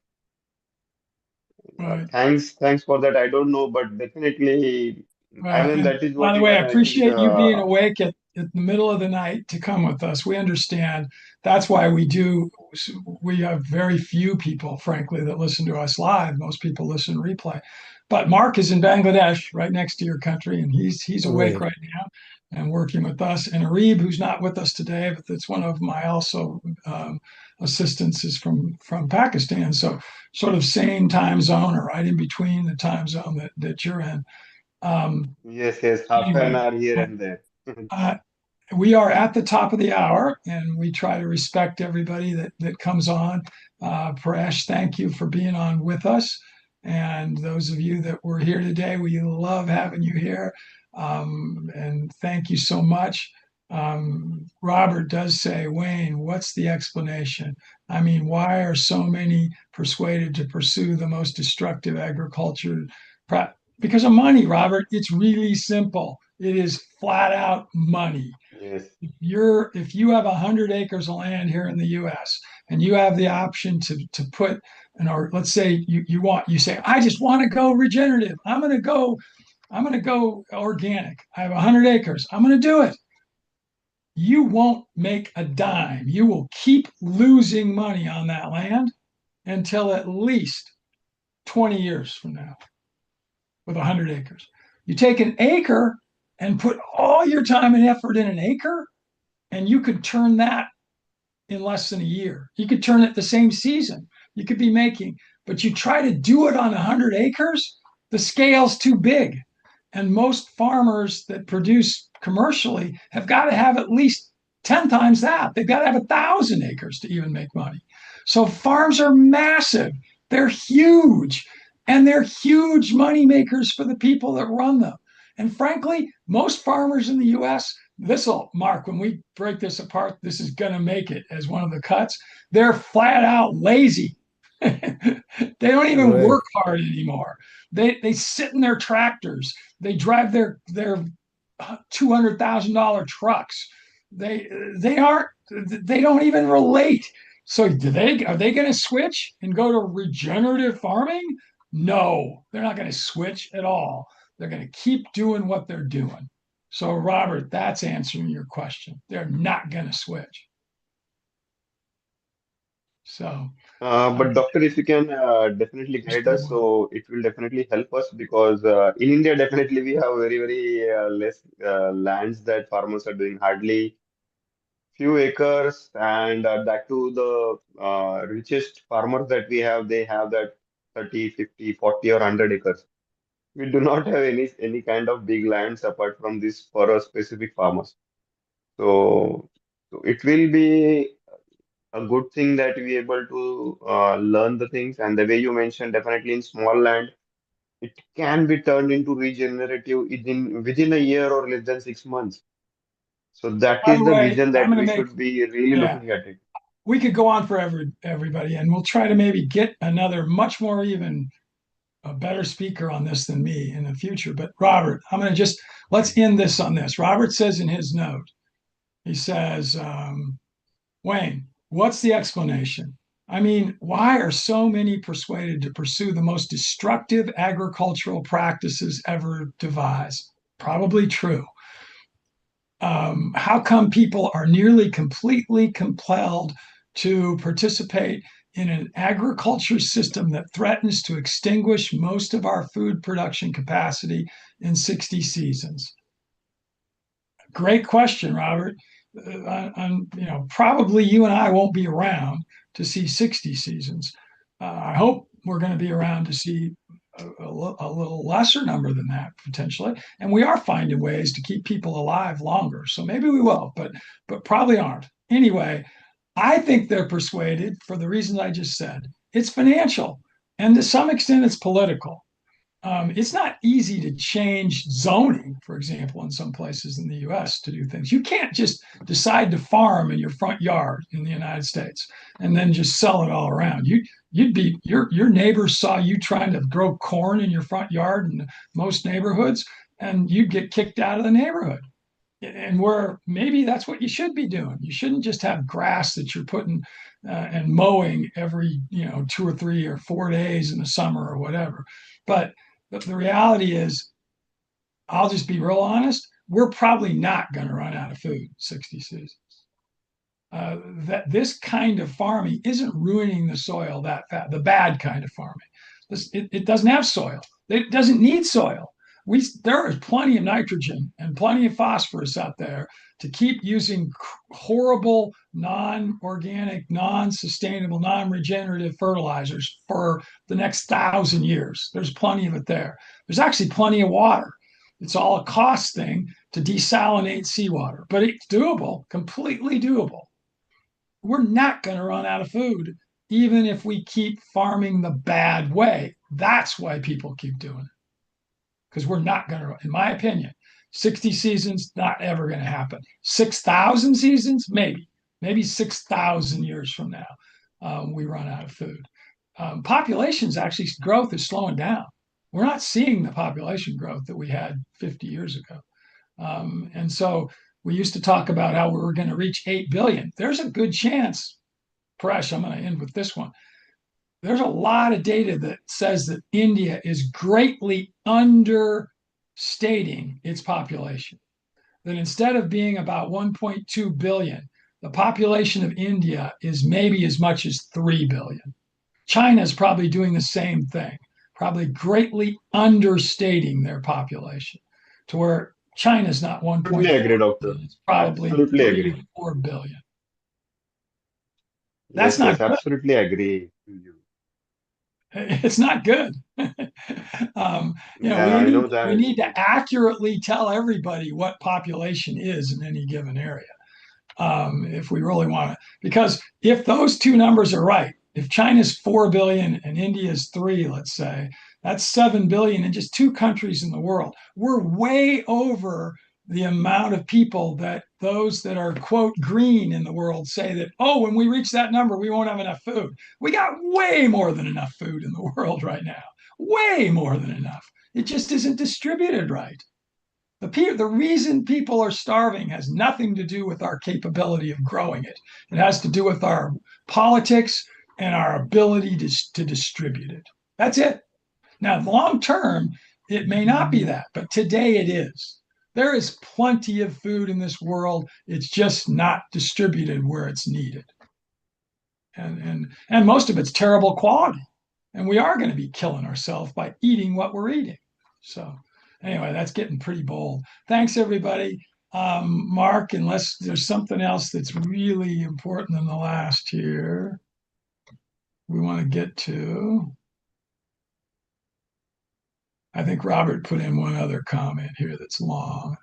Right. Thanks for that. I don't know, but definitely, I Right. mean, And that is by what the way, I even I think. appreciate you being awake at the middle of the night to come with us. We understand. That's why we have very few people, frankly, that listen to us live. Most people listen replay. But Mark is in Bangladesh, right next to your country, and he's awake Right. right now and working with us. And Arib, who's not with us today, but that's one of my also assistants, is from Pakistan. So sort of same time zone or right in between the time zone that you're in. Um, Yes, yes, half an anyway, hour here and there. uh, we are at the top of the hour, and we try to respect everybody that comes on. Paresh, thank you for being on with us, and those of you that were here today, we love having you here, and thank you so much. Robert does say, Wayne, what's the explanation? I mean, why are so many persuaded to pursue the most destructive agriculture? Because of money, Robert. It's really simple. It is flat out money. Yes, If you have 100 acres of land here in the U.S. and you have the option to put or let's say you say, I just want to go regenerative. I'm gonna go organic. I have 100 acres. I'm gonna do it. You won't make a dime. You will keep losing money on that land until at least 20 years from now with 100 acres. You take an acre and put all your time and effort in an acre, and you could turn that in less than a year. You could turn it the same season. You could be making, but you try to do it on 100 acres, the scale's too big. And most farmers that produce commercially have got to have at least 10 times that. They've got to have 1,000 acres to even make money. So farms are massive, they're huge, and they're huge money makers for the people that run them. And frankly, most farmers in the US, Mark, when we break this apart, this is going to make it as one of the cuts. They're flat out lazy. They don't even Right. work hard anymore. They sit in their tractors. They drive their $200,000 trucks. They aren't. They don't even relate. So are they going to switch and go to regenerative farming? No, they're not going to switch at all. They're going to keep doing what they're doing. So, Robert, that's answering your question. They're not going to switch. So, But doctor, if you can definitely guide us, so it will definitely help us because in India, definitely we have very less lands that farmers are doing, hardly few acres, and that too the richest farmers that we have, they have that 30, 50, 40, or 100 acres. We do not have any kind of big lands apart from this for a specific farmers. So, so it will be a good thing that we able to learn the things, and the way you mentioned, definitely in small land it can be turned into regenerative within a year or less than 6 months. So that by is the the way, vision I'm that going we to make, should be really yeah, looking at it. we could go on for everybody, and we'll try to maybe get another much more even a better speaker on this than me in the future. But Robert, I'm going to just let's end this on this. Robert says in his note, he says, Wayne, what's the explanation? I mean, why are so many persuaded to pursue the most destructive agricultural practices ever devised? Probably true. How come people are nearly completely compelled to participate in an agriculture system that threatens to extinguish most of our food production capacity in 60 seasons? Great question, Robert. Probably you and I won't be around to see 60 seasons. I hope we're going to be around to see a little lesser number than that potentially. And we are finding ways to keep people alive longer. So maybe we will, but probably aren't. Anyway, I think they're persuaded for the reasons I just said. It's financial, and to some extent, it's political. It's not easy to change zoning, for example, in some places in the US to do things. You can't just decide to farm in your front yard in the United States and then just sell it all around. You'd be your neighbors saw you trying to grow corn in your front yard in most neighborhoods, and you'd get kicked out of the neighborhood. And where maybe that's what you should be doing. You shouldn't just have grass that you're putting and mowing every 2 or 3 or 4 days in the summer or whatever. But the reality is, I'll just be real honest, we're probably not going to run out of food 60 seasons. That this kind of farming isn't ruining the soil that fast, the bad kind of farming. It doesn't have soil. It doesn't need soil. There is plenty of nitrogen and plenty of phosphorus out there to keep using horrible, non-organic, non-sustainable, non-regenerative fertilizers for the next 1,000 years. There's plenty of it there. There's actually plenty of water. It's all a cost thing to desalinate seawater, but it's doable, completely doable. We're not going to run out of food, even if we keep farming the bad way. That's why people keep doing it. Because we're not going to, in my opinion, 60 seasons, not ever going to happen. 6,000 seasons, maybe 6,000 years from now, we run out of food. Population's actually growth is slowing down. We're not seeing the population growth that we had 50 years ago. And so we used to talk about how we were going to reach 8 billion. There's a good chance, Paresh, I'm going to end with this one. There's a lot of data that says that India is greatly understating its population. That instead of being about 1.2 billion, the population of India is maybe as much as 3 billion. China is probably doing the same thing, probably greatly understating their population to where China's not 1.4 Absolutely agree, doctor. billion, it's probably Absolutely 3 to agree. 4 billion. That's Yes, not yes, good. absolutely agree to you. It's not good. Yeah, I know We that. need to accurately tell everybody what population is in any given area, if we really want to. Because if those two numbers are right, if China's 4 billion and India's 3, let's say, that's 7 billion in just two countries in the world. We're way over the amount of people that those that are, quote, green in the world say that, oh, when we reach that number, we won't have enough food. We got way more than enough food in the world right now. way more than enough. It just isn't distributed right. The reason people are starving has nothing to do with our capability of growing it. It has to do with our politics and our ability to distribute it. That's it. Now, long term, it may not be that, but today it is. There is plenty of food in this world. It's just not distributed where it's needed. And most of it's terrible quality. And we are going to be killing ourselves by eating what we're eating. So anyway, that's getting pretty bold. Thanks, everybody. Mark, unless there's something else that's really important in the last here, we want to get to. I think Robert put in one other comment here that's long.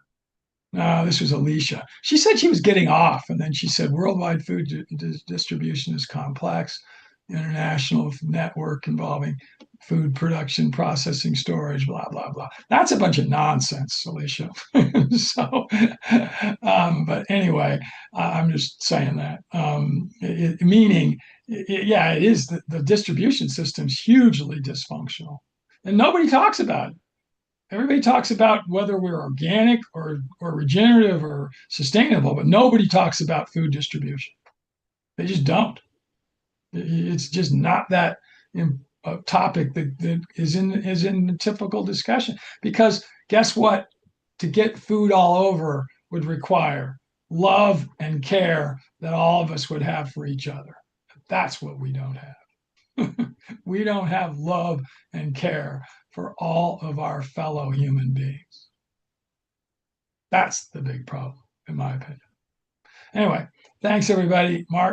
No, this was Alicia. She said she was getting off, and then she said worldwide food distribution is complex, international network involving food production, processing, storage, blah, blah, blah. That's a bunch of nonsense, Alicia. So, but anyway, I'm just saying that. Meaning, yeah, it is the distribution system's hugely dysfunctional. And nobody talks about it. Everybody talks about whether we're organic or regenerative or sustainable, but nobody talks about food distribution. They just don't. It's just not that a topic that is in the typical discussion. Because guess what? To get food all over would require love and care that all of us would have for each other. That's what we don't have. We don't have love and care for all of our fellow human beings. That's the big problem, in my opinion. Anyway, thanks, everybody. Mark.